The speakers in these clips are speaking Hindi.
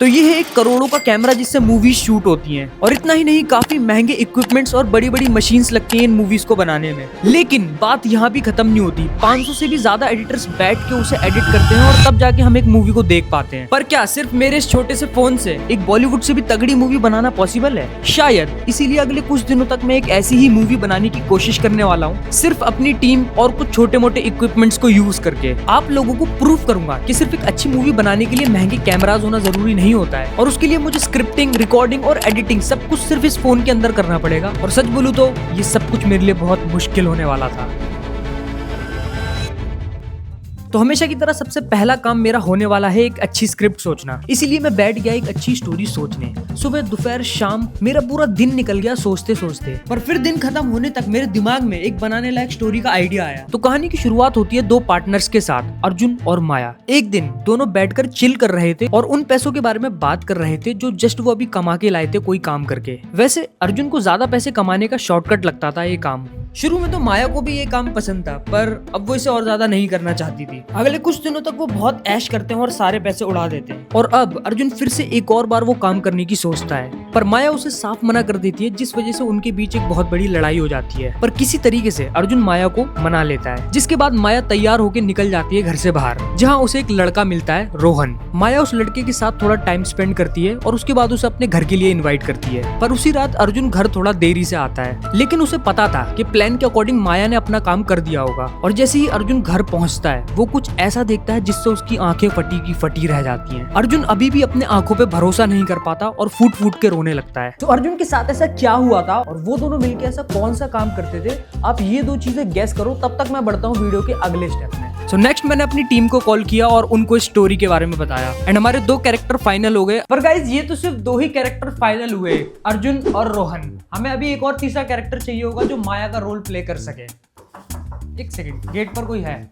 तो ये है एक करोड़ों का कैमरा जिससे मूवीज शूट होती हैं और इतना ही नहीं काफी महंगे इक्विपमेंट्स और बड़ी बड़ी मशीन्स लगती हैं इन मूवीज को बनाने में। लेकिन बात यहाँ भी खत्म नहीं होती, 500 से भी ज्यादा एडिटर्स बैठ के उसे एडिट करते हैं और तब जाके हम एक मूवी को देख पाते हैं। पर क्या सिर्फ मेरे इस छोटे से फोन से एक बॉलीवुड से भी तगड़ी मूवी बनाना पॉसिबल है? शायद। इसीलिए अगले कुछ दिनों तक मैं एक ऐसी ही मूवी बनाने की कोशिश करने वाला हूँ, सिर्फ अपनी टीम और कुछ छोटे मोटे इक्विपमेंट्स को यूज करके। आप लोगों को प्रूव करूंगा कि सिर्फ एक अच्छी मूवी बनाने के लिए महंगे कैमराज होना जरूरी नहीं होता है और उसके लिए मुझे स्क्रिप्टिंग, रिकॉर्डिंग और एडिटिंग सब कुछ सिर्फ इस फोन के अंदर करना पड़ेगा। और सच बोलूं तो ये सब कुछ मेरे लिए बहुत मुश्किल होने वाला था। तो हमेशा की तरह सबसे पहला काम मेरा होने वाला है एक अच्छी स्क्रिप्ट सोचना। इसीलिए मैं बैठ गया एक अच्छी स्टोरी सोचने। सुबह, दोपहर, शाम मेरा पूरा दिन निकल गया सोचते सोचते। पर फिर दिन खत्म होने तक मेरे दिमाग में एक बनाने लायक स्टोरी का आइडिया आया। तो कहानी की शुरुआत होती है दो पार्टनर्स के साथ, अर्जुन और माया। एक दिन दोनों बैठकर चिल कर रहे थे और उन पैसों के बारे में बात कर रहे थे जो जस्ट वो अभी कमा के लाए थे कोई काम करके। वैसे अर्जुन को ज्यादा पैसे कमाने का शॉर्टकट लगता था ये काम। शुरू में तो माया को भी ये काम पसंद था, पर अब वो इसे और ज्यादा नहीं करना चाहती थी। अगले कुछ दिनों तक वो बहुत ऐश करते हैं और सारे पैसे उड़ा देते हैं। और अब अर्जुन फिर से एक और बार वो काम करने की सोचता है, पर माया उसे साफ मना कर देती है, जिस वजह से उनके बीच एक बहुत बड़ी लड़ाई हो जाती है। पर किसी तरीके से अर्जुन माया को मना लेता है, जिसके बाद माया तैयार होकर निकल जाती है घर से बाहर, जहाँ उसे एक लड़का मिलता है, रोहन। माया उस लड़के के साथ थोड़ा टाइम स्पेंड करती है और उसके बाद उसे अपने घर के लिए इन्वाइट करती है। पर उसी रात अर्जुन घर थोड़ा देरी से आता है, लेकिन उसे पता था कि प्लान के अकॉर्डिंग माया ने अपना काम कर दिया होगा। और जैसे ही अर्जुन घर पहुंचता है, वो कुछ ऐसा देखता है जिससे उसकी आंखें फटी की फटी रह जाती हैं। अर्जुन अभी भी अपने आंखों पे भरोसा नहीं कर पाता और फूट फूट के रोने लगता है। तो अर्जुन के साथ ऐसा क्या हुआ था और वो दोनों मिलकर ऐसा कौन सा काम करते थे, आप ये दो चीजें गेस करो। तब तक मैं बढ़ता हूँ वीडियो के अगले स्टेप में। सो नेक्स्ट मैंने अपनी टीम को कॉल किया और उनको स्टोरी के बारे में बताया एंड हमारे दो कैरेक्टर फाइनल हो गए। पर गाइज ये तो सिर्फ दो ही कैरेक्टर फाइनल हुए, अर्जुन और रोहन। हमें अभी एक और तीसरा कैरेक्टर चाहिए होगा जो माया का रोल प्ले कर सके। एक सेकंड, गेट पर कोई है।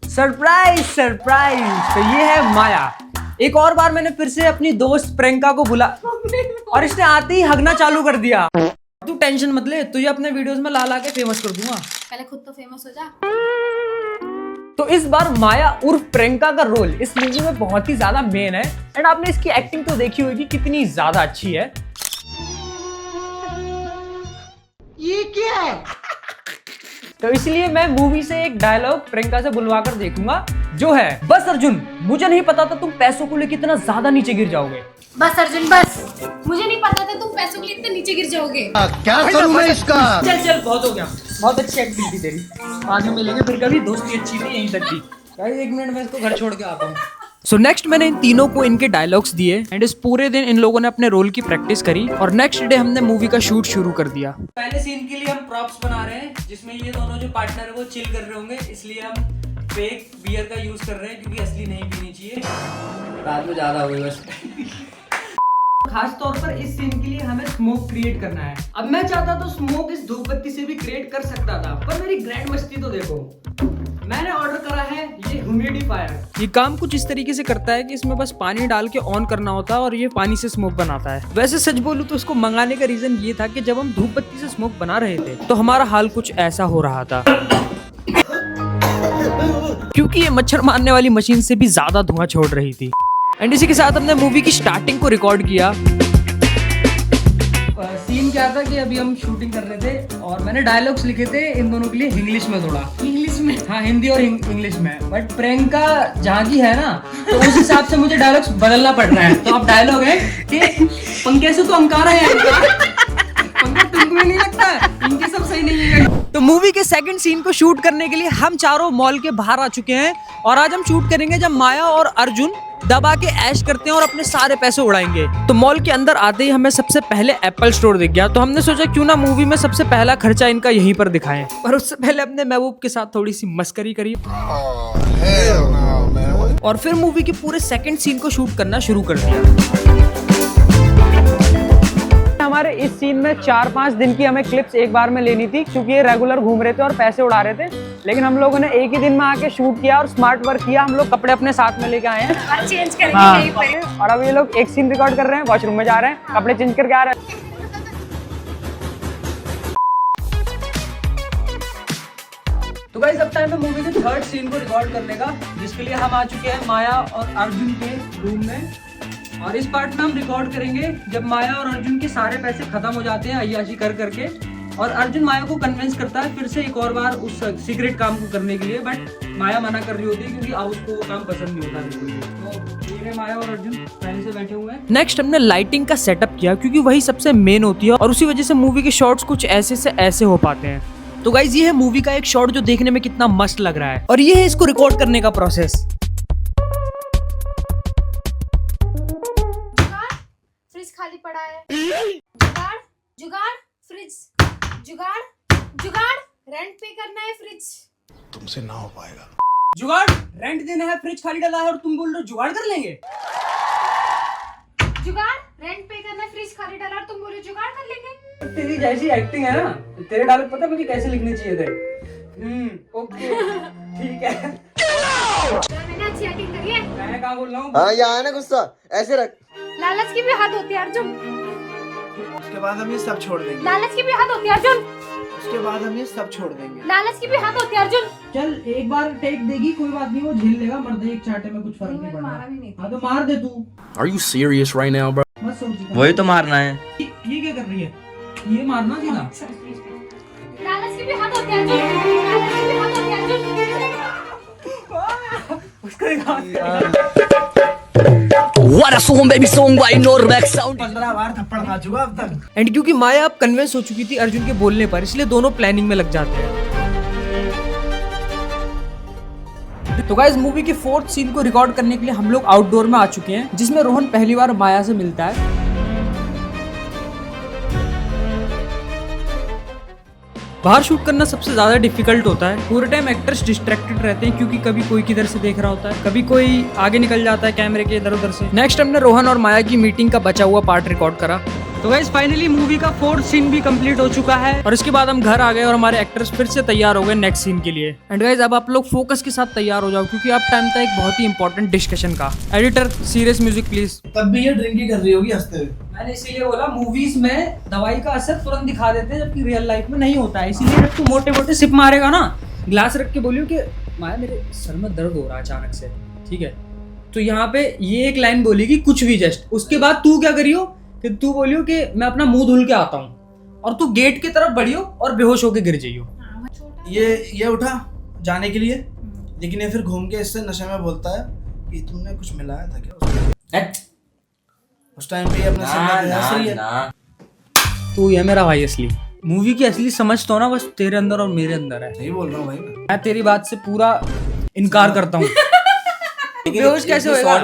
सरप्राइज सरप्राइज, तो ये है माया। एक और बार मैंने फिर से अपनी दोस्त प्रियंका को बुला और इसने आते ही हगना चालू कर दिया। तू टेंशन मत ले, तुझे अपने वीडियोस में ला ला के फेमस कर दूंगा। पहले खुद तो फेमस हो जा। तो इस बार माया उर्फ प्रियंका का रोल इस मूवी में बहुत ही ज्यादा मेन है एंड आपने इसकी एक्टिंग तो देखी होगी कितनी ज्यादा अच्छी है। ये क्या है? तो इसलिए मैं मूवी से एक डायलॉग प्रियंका से बुलवा कर देखूंगा, जो है, बस अर्जुन, मुझे नहीं पता था तुम पैसों को लेकर इतना ज्यादा नीचे गिर जाओगे। बस अर्जुन बस, मुझे नहीं पता था तुम पैसों के लिए इतने नीचे गिर जाओगे। क्या करूं मैं इसका? चल चल, बहुत हो गया, बहुत अच्छी एक्टिंग थी तेरी। बाद में मिलेंगे फिर कभी, दोस्ती अच्छी थी यहीं तक थी। एक मिनट में इसको घर छोड़ के आता हूँ। सो नेक्स्ट मैंने इन तीनों को इनके डायलॉग्स दिए एंड इस पूरे दिन इन लोगों ने अपने रोल की प्रैक्टिस करी और नेक्स्ट डे हमने मूवी का शूट शुरू कर दिया। पहले सीन के लिए हम प्रॉप्स बना रहे हैं, जिसमें ये दोनों जो पार्टनर है वो चिल कर रहे होंगे, इसलिए हम फेक बियर का यूज कर रहे हैं क्योंकि असली नहीं पीनी चाहिए, रात में ज्यादा हो गई बस। खास तौर पर इस सीन के लिए हमें स्मोक क्रिएट करना है। अब मैं चाहता तो स्मोक इस धूप बत्ती से भी क्रिएट कर सकता था, पर मेरी ग्रैंड मस्ती तो देखो। मैंने ऑर्डर करा है ये ह्यूमिडिफायर। ये काम कुछ इस तरीके से करता है कि इसमें बस पानी डाल के ऑन करना होता है और ये पानी से स्मोक बनाता है। वैसे सच बोलूं तो इसको मंगाने का रीजन ये था कि जब हम धूप बत्ती से स्मोक बना रहे थे तो हमारा हाल कुछ ऐसा हो रहा था, क्योंकि ये मच्छर मारने वाली मशीन से भी ज्यादा धुआं छोड़ रही थी। एंड इसी के साथ हमने मूवी की स्टार्टिंग को रिकॉर्ड किया। सीन क्या था कि अभी हम शूटिंग कर रहे थे और मैंने डायलॉग्स लिखे थे इन दोनों के लिए इंग्लिश में, थोड़ा इंग्लिश में, हाँ हिंदी और इंग्लिश में। बट प्रियंका जहाँ की है ना, तो उस हिसाब से मुझे डायलॉग्स बदलना पड़ रहा है। तो अब डायलॉग है कि पंखे से तो अंकारा है, पंखा तुमको नहीं लगता, इनके सब सही नहीं है। तो मूवी के सेकंड सीन को शूट करने के लिए हम चारों मॉल के बाहर आ चुके हैं और आज हम शूट करेंगे जब माया और अर्जुन दबा के ऐश करते हैं और अपने सारे पैसे उड़ाएंगे। तो मॉल के अंदर आते ही हमें सबसे पहले एप्पल स्टोर दिख गया, तो हमने सोचा क्यों ना मूवी में सबसे पहला खर्चा इनका यहीं पर दिखाएं। पर उससे पहले अपने महबूब के साथ थोड़ी सी मस्करी करी और फिर मूवी के पूरे सेकंड सीन को शूट करना शुरू कर दिया। हमारे इस सीन में 4-5 दिन की हमें क्लिप्स एक बार में लेनी थी, क्योंकि ये रेगुलर घूम रहे थे और पैसे उड़ा रहे थे। लेकिन हम लोगों ने एक ही दिन में आके शूट किया और स्मार्ट वर्क किया। हम लोग कपड़े अपने साथ में लेके आए हैं और चेंज करेंगे यहीं पर। और अब ये लोग एक सीन रिकॉर्ड कर रहे हैं, वॉशरूम में जा रहे हैं, कपड़े चेंज करके आ रहे हैं। तो तो गाइस अब टाइम है मूवी के थर्ड सीन को रिकॉर्ड करने का, जिसके लिए हम आ चुके हैं माया और अर्जुन के रूम में। और इस पार्ट में हम रिकॉर्ड करेंगे जब माया और अर्जुन के सारे पैसे खत्म हो जाते हैं अय्याशी कर करके, और अर्जुन माया को कन्विंस करता है फिर से एक और बार उस सीक्रेट काम को करने के लिए, बट माया मना कर रही होती है क्योंकि अब उसको वो काम पसंद नहीं होता बिल्कुल भी। तो ये माया और अर्जुन पहले से बैठे हुए हैं। नेक्स्ट हमने लाइटिंग का सेटअप किया क्योंकि वही सबसे मेन होती है और उसी वजह से मूवी के शॉट्स कुछ ऐसे से ऐसे हो पाते हैं। तो गाइज ये है मूवी का एक शॉट जो देखने में कितना मस्त लग रहा है, और ये है इसको रिकॉर्ड करने का प्रोसेस। फ्रिज खाली पड़ा है। जुगाड़ जुगाड़ फ्रिज जुगाड़ जुगाड़ रेंट पे करना है फ्रिज। तुमसे ना हो पाएगा। जुगाड़ रेंट देना है, फ्रिज खाली डाला है और तुम बोल रहे हो जुगाड़ कर लेंगे। जुगाड़ रेंट पे करना है, फ्रिज खाली डाला और तुम बोल रहे हो जुगाड़ कर लेंगे। तेरी जैसी एक्टिंग है ना, तेरे डायलॉग पता मुझे कैसे लिखने चाहिए थे। ओके ठीक है। मैंने अच्छी एक्टिंग करी है। मैं क्या बोल रहा हूँ? हाँ यहाँ है ना गुस्सा, ऐसे रख। लालच की भी हद होती है अर्जुन। उसके बाद हम ये सब छोड़ देंगे। लालच की भी हद होती है अर्जुन। उसके बाद हम ये सब छोड़ देंगे। लालच की भी हद होती है अर्जुन। चल एक बार टेक देगी, कोई बात नहीं, वो झेल लेगा, मर्द एक चाटे में कुछ फर्क नहीं पड़ना। हाँ तो मार दे तू। Are you serious right now, bro? मत सोच। वही तो मारना है। ये क्या कर रही है? ये मारना सीधा। लालच की भी हद होती है अर्जुन। लालच की भी हद होती है Arjun. What a song, baby song by Normax Sound. 15 बार थप्पड़ खा चुका अब तक। एंड क्योंकि माया अब कन्विंस हो चुकी थी अर्जुन के बोलने पर, इसलिए दोनों प्लानिंग में लग जाते हैं। तो गाइस मूवी के फोर्थ सीन को रिकॉर्ड करने के लिए हम लोग आउटडोर में आ चुके हैं, जिसमें रोहन पहली बार माया से मिलता है। बाहर शूट करना सबसे ज्यादा डिफिकल्ट होता है। पूरे टाइम एक्टर्स डिस्ट्रैक्टेड रहते हैं क्योंकि कभी कोई किधर से देख रहा होता है, कभी कोई आगे निकल जाता है कैमरे के इधर उधर से। नेक्स्ट हमने रोहन और माया की मीटिंग का बचा हुआ पार्ट रिकॉर्ड करा। तो गाइस फाइनली मूवी का फोर्थ सीन भी कंप्लीट हो चुका है और इसके बाद हम घर आ गए और हमारे एक्टर्स फिर से तैयार हो गए नेक्स्ट सीन के लिए। एंड गाइस अब आप लोग फोकस के साथ तैयार हो जाओ क्योंकि अब टाइम था एक बहुत ही इंपॉर्टेंट डिस्कशन का। Editor serious music please. तब भी ये ड्रिंक ही कर रही होगी हंसते हुए। मैंने इसीलिए बोला मूवीज में दवाई का असर तुरंत दिखा देते हैं जबकि रियल लाइफ में नहीं होता है। इसीलिए जब तू मोटे मोटे सिप मारेगा ना, ग्लास रख के बोलियो कि माया मेरे सर में दर्द हो रहा है अचानक से, ठीक है, तो यहाँ पे ये एक लाइन बोलेगी कुछ भी जस्ट, उसके बाद तू क्या करियो कि तू बोलियो कि मैं अपना मुंह धुल के आता हूँ और तू गेट की तरफ बढ़ियो और बेहोश होके गिर जाइयो। ये उठा जाने के लिए, लेकिन ये फिर घूम के इससे नशे में बोलता है कि तुमने कुछ मिलाया था क्या उस टाइम पे अपने सही है। तू ये मेरा भाई असली मूवी की असली समझ तो ना बस तेरे अंदर और मेरे अंदर है। सही बोल रहा हूँ भाई मैं तेरी बात से पूरा इनकार करता हूँ। बेहोश कैसे होएगा?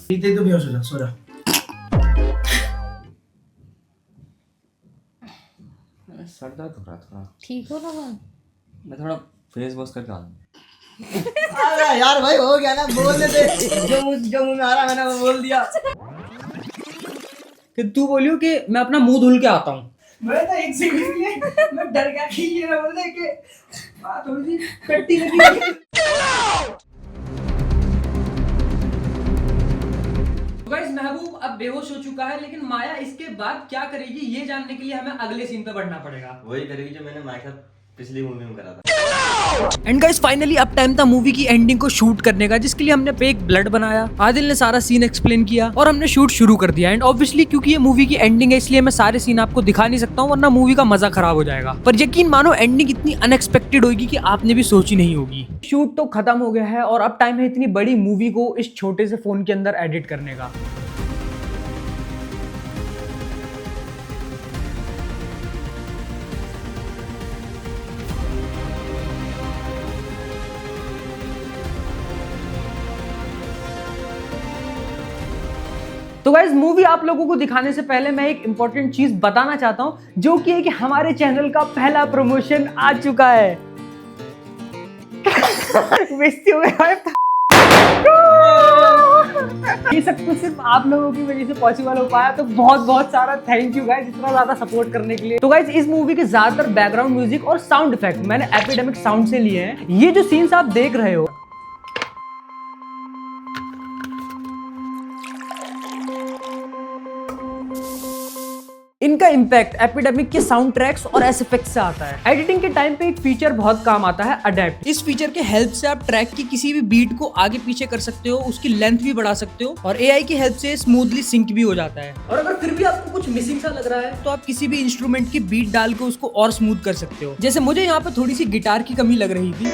पीते तो बेहोश हो जा, सो जा। सर दर्द हो रहा थोड़ा। ठीक हो ना? मैं थोड़ा फेस वॉश करके आता हूँ। अरे यार भाई हो गया ना, बोलने दे। जो मुंह में आ रहा मैंने वो बोल दिया। कि तू बोलियो कि मैं अपना मुंह धुल के आता हूँ। मैं तो एक सेकंड के लिए मैं डर गया कि ये ना बोले कि थोड़ी सी कट्टी लगी। गाइस महबूब अब बेहोश हो चुका है, लेकिन माया इसके बाद क्या करेगी ये जानने के लिए हमें अगले सीन पे बढ़ना पड़ेगा। वही करेगी जो मैंने माइक साथ पिछली मूवी में करा था। एंड गाइस फाइनली अब टाइम था मूवी की एंडिंग को शूट करने का, जिसके लिए हमने एक ब्लड बनाया, आदिल ने सारा सीन एक्सप्लेन किया और हमने शूट शुरू कर दिया। एंड ऑब्वियसली क्योंकि ये मूवी की एंडिंग है इसलिए मैं सारे सीन आपको दिखा नहीं सकता हूँ, वरना मूवी का मजा खराब हो जाएगा। पर यकीन मानो एंडिंग इतनी अनएक्सपेक्टेड होगी कि आपने भी सोची नहीं होगी। शूट तो खत्म हो गया है और अब टाइम है इतनी बड़ी मूवी को इस छोटे से फोन के अंदर एडिट करने का। तो गाइज मूवी आप लोगों को दिखाने से पहले मैं एक इंपॉर्टेंट चीज बताना चाहता हूं, जो कि है कि हमारे चैनल का पहला प्रमोशन आ चुका है। बेइज्जती हो गई। ये सब कुछ सिर्फ आप लोगों की वजह से पॉसिबल हो पाया, तो बहुत बहुत सारा थैंक यू गाइज इतना ज्यादा सपोर्ट करने के लिए। तो गाइज इस मूवी के ज्यादातर बैकग्राउंड म्यूजिक और साउंड इफेक्ट मैंने एपिडेमिक साउंड से लिए हैं। ये जो सीन्स आप देख रहे हो इनका इम्पैक्ट एपिडेमिक के साउंड ट्रैक्स और एसएफएक्स से आता है। एडिटिंग के टाइम पे एक फीचर बहुत काम आता है, अडेप्ट। इस फीचर के हेल्प से आप ट्रैक की किसी भी बीट को आगे पीछे कर सकते हो, उसकी लेंथ भी बढ़ा सकते हो और एआई की हेल्प से स्मूथली सिंक भी हो जाता है। और अगर फिर भी आपको कुछ मिसिंग सा लग रहा है तो आप किसी भी इंस्ट्रूमेंट की बीट डाल के उसको और स्मूथ कर सकते हो। जैसे मुझे यहाँ पे थोड़ी सी गिटार की कमी लग रही थी।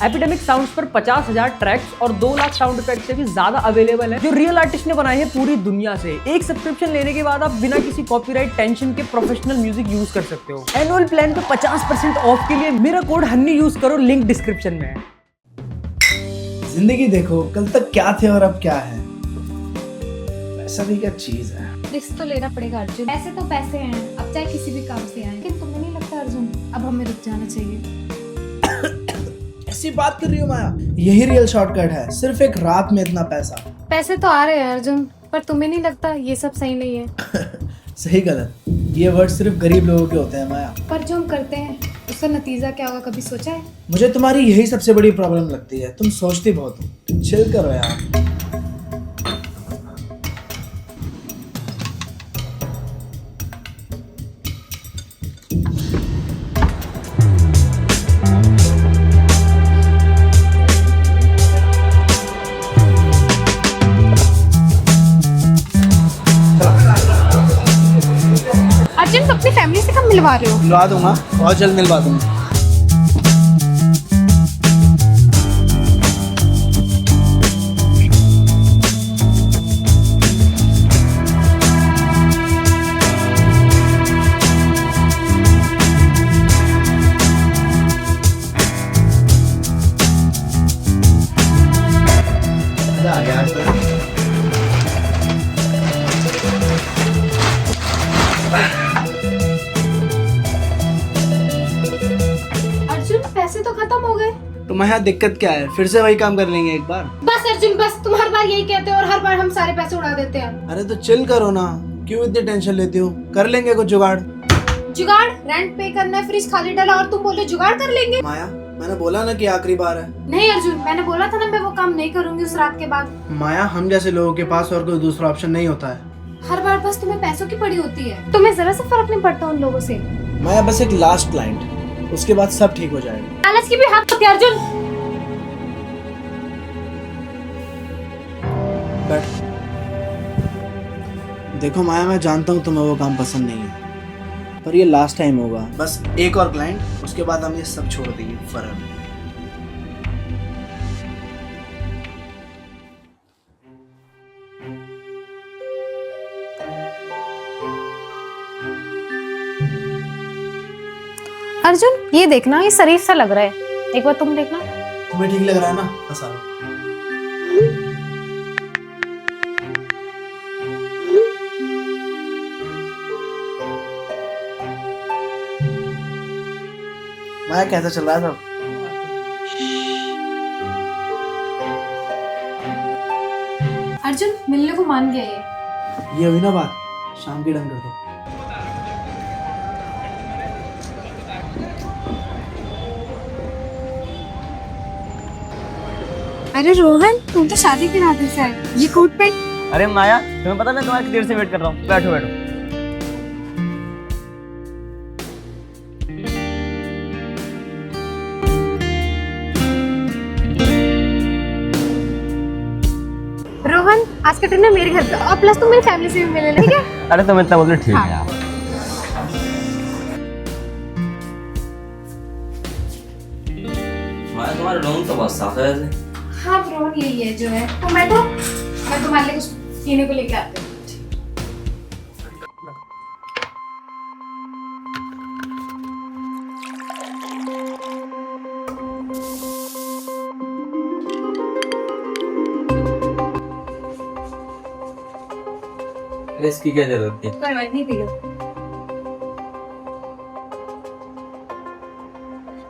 एपिडेमिक साउंड्स पर 50,000 ट्रैक्स और 2 लाख साउंड इफेक्ट से भी ज्यादा अवेलेबल है, जो रियल आर्टिस्ट ने बनाए हैं पूरी दुनिया से। एक सब्सक्रिप्शन लेने के बाद आप बिना किसी कॉपीराइट टेंशन के प्रोफेशनल म्यूजिक यूज कर सकते हो। एनुअल प्लान पे 50% ऑफ के लिए मेरा कोड हन्नी यूज करो, लिंक डिस्क्रिप्शन में है। जिंदगी देखो, कल तक क्या थे और अब क्या है। ऐसा भी क्या चीज है। रिस्क तो लेना पड़ेगा अर्जुन। पैसे तो पैसे हैं, अब चाहे किसी भी काम से आए। लेकिन तुम्हें नहीं लगता अर्जुन अब हमें रुक जाना चाहिए? ऐसी बात कर रही हो माया? यही रियल शॉर्टकट है, सिर्फ एक रात में इतना पैसा। पैसे तो आ रहे हैं अर्जुन, पर तुम्हें नहीं लगता ये सब सही नहीं है? सही गलत ये वर्ड सिर्फ गरीब लोगों के होते हैं माया। पर जो हम करते हैं उसका नतीजा क्या होगा, कभी सोचा है? मुझे तुम्हारी यही सबसे बड़ी प्रॉब्लम लगती है, तुम सोचती बहुत हो। चिल करो यार। अर्जुन तो अपनी फैमिली से कब मिलवा रहे हो? मिलवा दूंगा, बहुत जल्द मिलवा दूंगा। आ गया अर्जुन पैसे तो खत्म हो गए। तुम्हारे यहाँ दिक्कत क्या है? फिर से वही काम कर लेंगे एक बार। बस अर्जुन बस, तुम हर बार यही कहते हो और हर बार हम सारे पैसे उड़ा देते हैं। अरे तो चिल करो ना, क्यों इतनी टेंशन लेती हो? कर लेंगे कुछ जुगाड़। जुगाड़? रेंट पे करना है, फ्रिज खाली डाला और तुम बोले जुगाड़ कर लेंगे। माया, मैंने बोला ना कि आखिरी बार है। नहीं अर्जुन, मैंने बोला था ना मैं वो काम नहीं करूंगी उस रात के बाद। माया, हम जैसे लोगों के पास और कोई दूसरा ऑप्शन नहीं होता है। हर बार बस तुम्हें पैसों की पड़ी होती है, तुम्हें जरा सा फर्क नहीं पड़ता उन लोगों से। माया बस एक लास्ट क्लाइंट, उसके बाद सब ठीक हो जाएगा। लालच की भी हाथ होती है अर्जुन। बैठ। देखो माया, मैं जानता हूँ तुम्हें वो काम पसंद नहीं है, पर ये लास्ट टाइम होगा। बस एक और क्लाइंट, उसके बाद हम ये सब छोड़ देंगे फर्क। अर्जुन ये देखना, ये शरीफ सा लग रहा है, एक बार तुम देखना। तुम्हें ठीक लग रहा है ना? बस आओ। माया कैसा चल रहा है सब? अर्जुन मिलने को मान गया ये हुई ना बात, शाम की डन कर दो। अरे रोहन, तुम तो शादी के रात से आए, ये कोट पैंट। अरे माया, तुम्हें पता मैं तुम्हारी देर से वेट कर रहा हूँ। बैठो बैठो। रोहन आज का डिनर मेरे घर पे और प्लस तुम मेरी फैमिली से भी मिले, ठीक है? अरे तुम इतना बोल ठीक है यार। माया, तुम्हारा रूम तो बहुत साफ है वैसे। हाँ रोहन यही है जो है। तुम बैठो, मैं तुम्हारे लिए कुछ पीने को लेके आती हूँ। इसकी क्या जरूरत थी? कोई बात नहीं, पियो।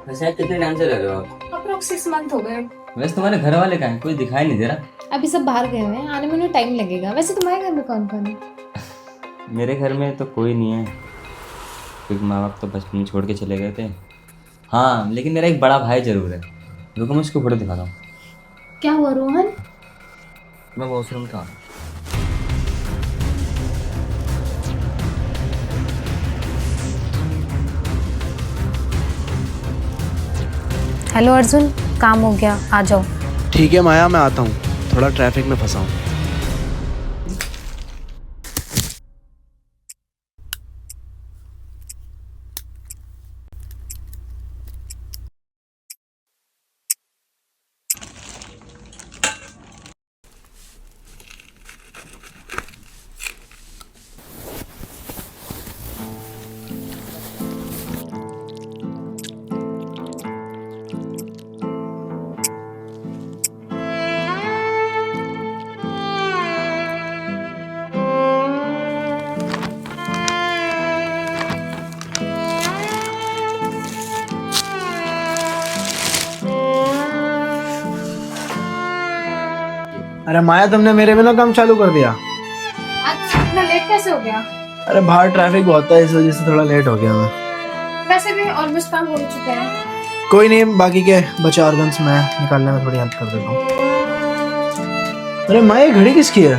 वैसे कितने टाइम से रह रहे हो आप? अप्रोक्स 6 मंथ हो गए। वैसे तुम्हारे घर वाले कहाँ हैं? कोई दिखाई नहीं दे रहा। अभी सब बाहर गए हुए हैं, आने में उन्हें टाइम लगेगा। वैसे तुम्हारे घर में कौन कौन है? मेरे घर में तो कोई नहीं है, क्योंकि माँ बाप तो बचपन में छोड़ के चले गए थे। हाँ, लेकिन मेरा एक बड़ा भाई जरूर है। रुको मैं उसको फोटो दिखाता हूँ। क्या हुआ रोहन? मैं वॉशरूम का हेलो अर्जुन, काम हो गया, आ जाओ। ठीक है माया, मैं आता हूँ, थोड़ा ट्रैफिक में फंसा हूँ। अरे माया, तुमने मेरे बिना काम चालू कर दिया। आज इतना लेट कैसे हो गया? अरे बाहर ट्रैफिक बहुत है, इस वजह से थोड़ा लेट हो गया मैं। वैसे भी ऑलमोस्ट काम हो चुका है। कोई नहीं, बाकी के बचे ऑर्गन्स मैं निकालने में थोड़ी हेल्प कर देता हूँ। अरे माया, ये घड़ी किसकी है?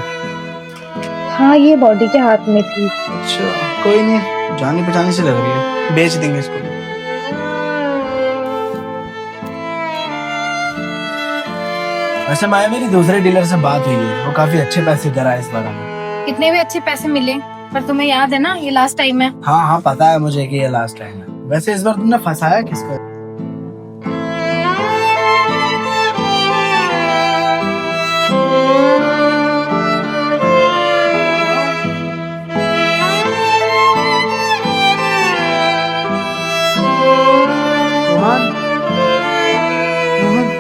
हाँ, ये बॉडी के हाथ में थी। अच्छा, कोई नहीं, जानी पहचानी से लग रही है, बेच देंगे इसको। वैसे माया, मेरी दूसरे डीलर से बात हुई है, वो काफी अच्छे पैसे दे रहा है इस बार हमें। कितने भी अच्छे पैसे मिले, पर तुम्हें याद है ना, ये लास्ट टाइम है। हाँ हाँ, पता है मुझे कि ये लास्ट टाइम है। वैसे इस बार तुमने फंसाया किसको? रोहन, रोहन।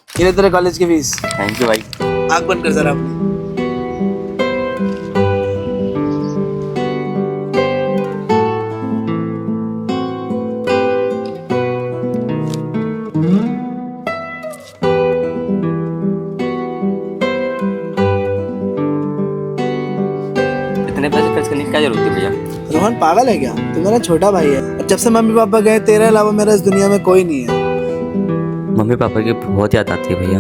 ये तेरे कॉलेज की फीस। थैंक यू भाई। आग बंद कर जरा अपनी। इतने पैसे खर्च करने की क्या जरूरत थी भैया? रोहन पागल है क्या? तू मेरा छोटा भाई है, और जब से मम्मी पापा गए तेरे अलावा मेरा इस दुनिया में कोई नहीं है। मम्मी पापा की बहुत याद आती है भैया।